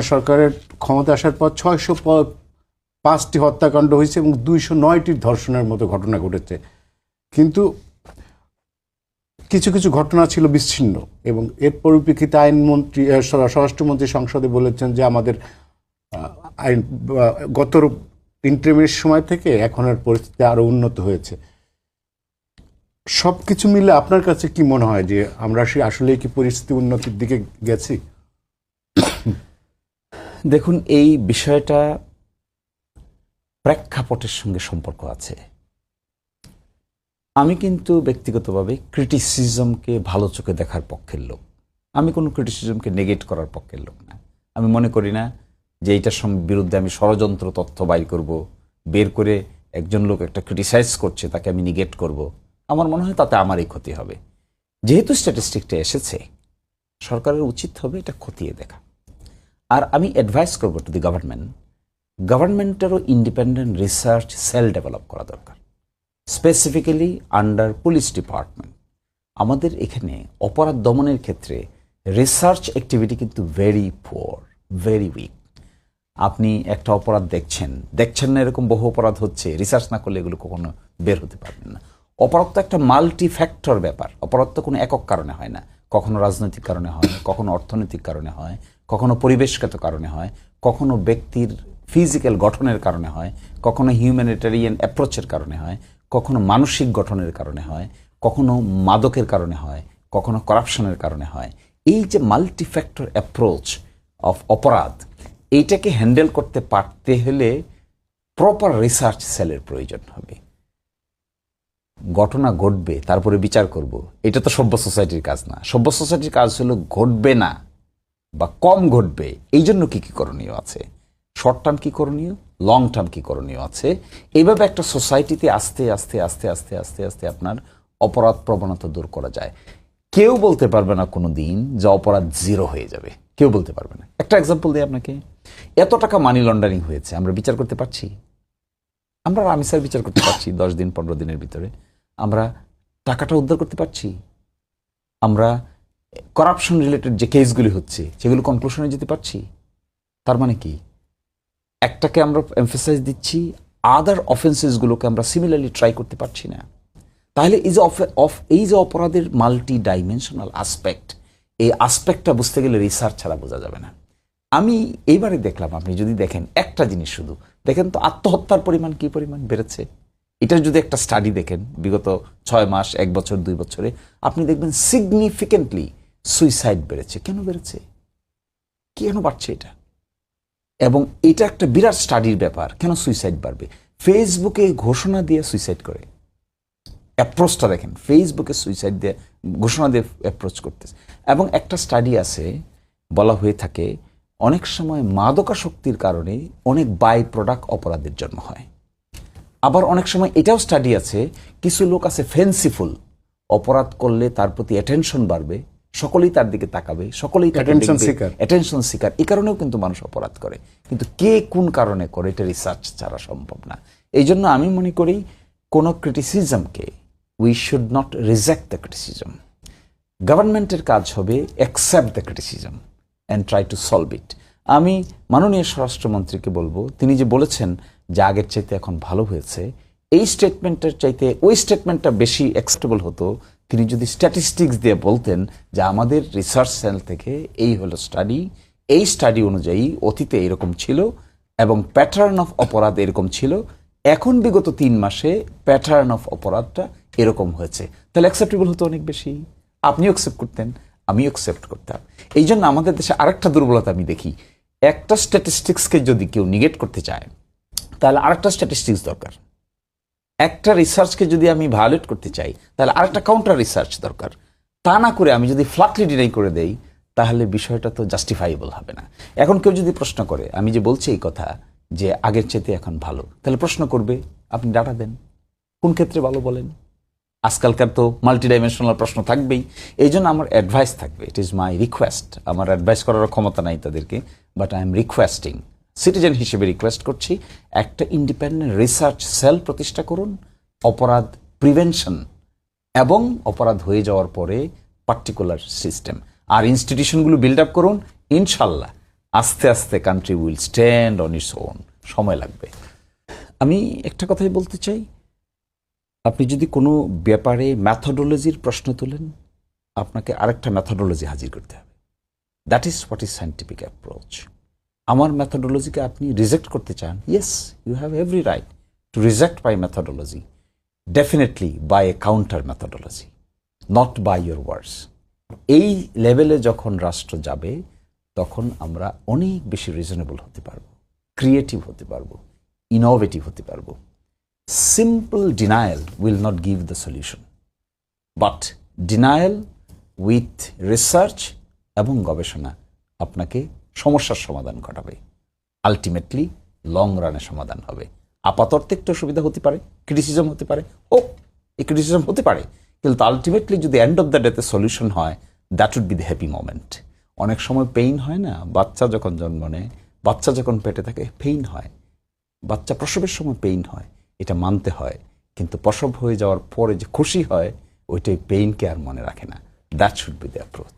সরকারের ক্ষমতা আসার পর 605টি হত্যাকাণ্ড হয়েছে এবং 209টি ধর্ষণের মতো ঘটনা ঘটেছে। কিন্তু কিছু কিছু ঘটনা ছিল বিচ্ছিন্ন এবং এর পরিপ্রেক্ষিতে আইনমন্ত্রী স্বরাষ্ট্রমন্ত্রী সংসদে বলেছেন যে আমাদের আইন গত ইন্টারিমের সময় থেকে এখনের পরিস্থিতি আরো উন্নত হয়েছে। সবকিছু মিলে আপনার কাছে কি মনে হয় যে আমরা আসলে কি পরিস্থিতি উন্নতির দিকে গেছি? দেখুন, এই বিষয়টা প্রেক্ষাপটের সঙ্গে সম্পর্ক আছে। আমি কিন্তু ব্যক্তিগতভাবে ক্রিটিসিজমকে ভালো চোখে দেখার পক্ষের লোক। আমি কোনো ক্রিটিসিজমকে নেগেট করার পক্ষের লোক না। আমি মনে করি না যে এইটার বিরুদ্ধে আমি ষড়যন্ত্র তথ্য বের করে একজন লোক একটা ক্রিটিসাইজ করছে তাকে আমি নেগেট করব। আমার মনে হয় তাতে আমারই ক্ষতি হবে। যেহেতু স্ট্যাটিস্টিকটা এসেছে, সরকারের উচিত হবে এটা খতিয়ে দেখা। আর আমি অ্যাডভাইস করবো টু দি গভর্নমেন্টেরও ইন্ডিপেন্ডেন্ট রিসার্চ সেল ডেভেলপ করা দরকার, স্পেসিফিক্যালি আন্ডার পুলিশ ডিপার্টমেন্ট। আমাদের এখানে অপরাধ দমনের ক্ষেত্রে রিসার্চ অ্যাক্টিভিটি কিন্তু ভেরি পুয়ার, ভেরি উইক। আপনি একটা অপরাধ দেখছেন না, এরকম বহু অপরাধ হচ্ছে, রিসার্চ না করলে এগুলো কখনো বের হতে পারবেন না। অপরাধ তো একটা মাল্টি ফ্যাক্টর ব্যাপার। অপরাধ তো কোনো একক কারণে হয় না, কখনো রাজনৈতিক কারণে হয়, কখনো অর্থনৈতিক কারণে হয়, কখনো পরিবেশগত কারণে হয়, কখনো ব্যক্তির ফিজিক্যাল গঠনের কারণে হয়, কখনো হিউম্যানিটেরিয়ান অ্যাপ্রোচের কারণে হয়, কখনো মানসিক গঠনের কারণে হয়, কখনো মাদকের কারণে হয়, কখনো করাপশনের কারণে হয়। এই যে মাল্টি ফ্যাক্টর অ্যাপ্রোচ অফ অপরাধ, এইটাকে হ্যান্ডেল করতে পারতে হলে প্রপার রিসার্চ সেলের প্রয়োজন হবে। ঘটনা ঘটবে তারপরে বিচার করব, এটা তো সভ্য সোসাইটির কাজ না। সভ্য সোসাইটির কাজ হলো ঘটবে না বা কম ঘটবে, এই জন্য কি কি করণীয় আছে, শর্ট টার্ম কি করণীয়, লং টার্ম কি করণীয় আছে। এইভাবে একটা সোসাইটিতে আস্তে আস্তে আস্তে আস্তে আস্তে আস্তে আপনার অপরাধ প্রবণতা দূর করা যায়। কেউ বলতে পারবে না কোনো দিন যে অপরাধ জিরো হয়ে যাবে, কেউ বলতে পারবে না। একটা এক্সাম্পল দিই আপনাকে। এত টাকা মানি লন্ডারিং হয়েছে, আমরা বিচার করতে পারছি? আমরা রামিসার বিচার করতে পারছি 10 দিন 15 দিনের ভিতরে? আমরা টাকাটা উদ্ধার করতে পারছি? আমরা করাপশন রিলেটেড যে কেসগুলি হচ্ছে সেগুলো কনক্লুশনে যেতে পারছি? তার মানে কি, একটাকে আমরা এমফাসাইজ দিচ্ছি, আদার অফেন্সেসগুলোকে আমরা সিমিলারলি ট্রাই করতে পারছি না। তাহলে এই যে অপরাধের মাল্টি ডাইমেনশনাল আসপেক্ট, এই আসপেক্টটা বুঝতে গেলে রিসার্চ ছাড়া বোঝা যাবে না। আমি এইবারে দেখলাম, আপনি যদি দেখেন একটা জিনিস, শুধু দেখেন তো আত্মহত্যার পরিমাণ কি পরিমাণ বেড়েছে। এটার যদি একটা স্টাডি দেখেন বিগত 6 মাস, 1 বছর, 2 বছরে, আপনি দেখবেন সিগনিফিকেন্টলি সুইসাইড বেড়েছে। কেন বেড়েছে, কেন বাড়ছে এটা? এবং এটা একটা বিরাট স্টাডির ব্যাপার, কেন সুইসাইড বাড়বে। ফেসবুকে ঘোষণা দিয়ে সুইসাইড করে, অ্যাপ্রোচটা দেখেন, ফেসবুকে সুইসাইড দিয়ে ঘোষণা দিয়ে অ্যাপ্রোচ করতেছে। এবং একটা স্টাডি আছে, বলা হয়ে থাকে অনেক সময় মাদকাসক্তির কারণে অনেক বাই প্রোডাক্ট অপরাধের জন্ম হয়। আবার অনেক সময় এটাও স্টাডি আছে, কিছু লোক আছে ফেন্সিফুল, অপরাধ করলে তার প্রতি অ্যাটেনশন বাড়বে, সকলেই তার দিকে তাকাবে, সকলেই অ্যাটেনশন সিকার, এই কারণেও কিন্তু মানুষ অপরাধ করে। কিন্তু কে কোন কারণে করে এটা রিসার্চ ছাড়া সম্ভব না। এই জন্য আমি মনে করি কোনো ক্রিটিসিজমকে we should not reject the criticism. গভর্নমেন্টের কাজ হবে accept the criticism and try to solve it. আমি মাননীয় স্বরাষ্ট্রমন্ত্রীকে বলবো, তিনি যে বলেছেন যে আগের চাইতে এখন ভালো হয়েছে, এই স্টেটমেন্টের চাইতে ওই স্টেটমেন্টটা বেশি অ্যাকসেপ্টেবল হতো তিনি যদি স্ট্যাটিস্টিক্স দিয়ে বলতেন যে আমাদের রিসার্চ সেল থেকে এই হলো স্টাডি, এই স্টাডি অনুযায়ী অতীতে এরকম ছিল এবং প্যাটার্ন অফ অপরাধ এরকম ছিল, এখন বিগত 3 মাসে প্যাটার্ন অফ অপরাধটা এরকম হয়েছে, তাহলে অ্যাকসেপ্টেবল হতো অনেক বেশি। আপনিও অ্যাকসেপ্ট করতেন, আমিও অ্যাকসেপ্ট করতাম। এই জন্য আমাদের দেশে আরেকটা দুর্বলতা আমি দেখি, একটা স্ট্যাটিস্টিক্সকে যদি কেউ নিগেট করতে চায় তাহলে আরেকটা স্ট্যাটিস্টিক্স দরকার। একটা রিসার্চকে যদি আমি ভায়োলেট করতে চাই তাহলে আরেকটা কাউন্টার রিসার্চ দরকার। তা না করে আমি যদি ফ্ল্যাটলি ডিনাই করে দেই তাহলে বিষয়টা তো জাস্টিফাইবল হবে না। এখন কেউ যদি প্রশ্ন করে, আমি যে বলছি এই কথা যে আগের চাইতে এখন ভালো, তাহলে প্রশ্ন করবে আপনি ডাটা দেন, কোন ক্ষেত্রে ভালো বলেন। আজকালকার তো মাল্টি ডাইমেনশনাল প্রশ্ন থাকবেই। এই জন্য আমার অ্যাডভাইস থাকবে, ইট ইজ মাই রিকোয়েস্ট, আমার অ্যাডভাইস করার ক্ষমতা নাই তাদেরকে, but I am requesting, citizen হিসেবে রিকোয়েস্ট করছি, একটা ইন্ডিপেন্ডেন্ট রিসার্চ সেল প্রতিষ্ঠা করুন, অপরাধ প্রিভেনশন এবং অপরাধ হয়ে যাওয়ার পরে পার্টিকুলার সিস্টেম আর ইনস্টিটিউশনগুলো বিল্ড আপ করুন। ইনশাল্লাহ আস্তে আস্তে country will stand on its own. সময় লাগবে। আমি একটা কথাই বলতে চাই, আপনি যদি কোনো ব্যাপারে ম্যাথোডোলজির প্রশ্ন তোলেন, আপনাকে আরেকটা ম্যাথোডোলজি হাজির করতে হবে। That is what is scientific approach. আমার ম্যাথোডোলজিকে আপনি রিজেক্ট করতে চান, yes, you have every right to reject my methodology, definitely by a counter methodology, not by your words. এই লেভেলে যখন রাষ্ট্র যাবে, তখন আমরা অনেক বেশি রিজনেবল হতে পারবো, ক্রিয়েটিভ হতে পারবো, ইনোভেটিভ হতে পারবো। Simple denial will not give the solution, but denial with research এবং গবেষণা আপনাকে সমস্যার সমাধান ঘটাবে। আলটিমেটলি লং রানে সমাধান হবে। আপাতত একটু সুবিধা হতে পারে, ক্রিটিসিজম হতে পারে, এই ক্রিটিসিজম হতে পারে, কিন্তু আলটিমেটলি যদি এন্ড অফ দ্য ডেতে সলিউশন হয়, that would be the happy moment. অনেক সময় পেইন হয় না, বাচ্চা যখন জন্ম নেয়, বাচ্চা যখন পেটে থাকে পেইন হয়, বাচ্চা প্রসবের সময় পেইন হয়, এটা মানতে হয়, কিন্তু প্রসব হয়ে যাওয়ার পরে যে খুশি হয়, ওইটাই পেইনকে আর মনে রাখে না। That should be the approach.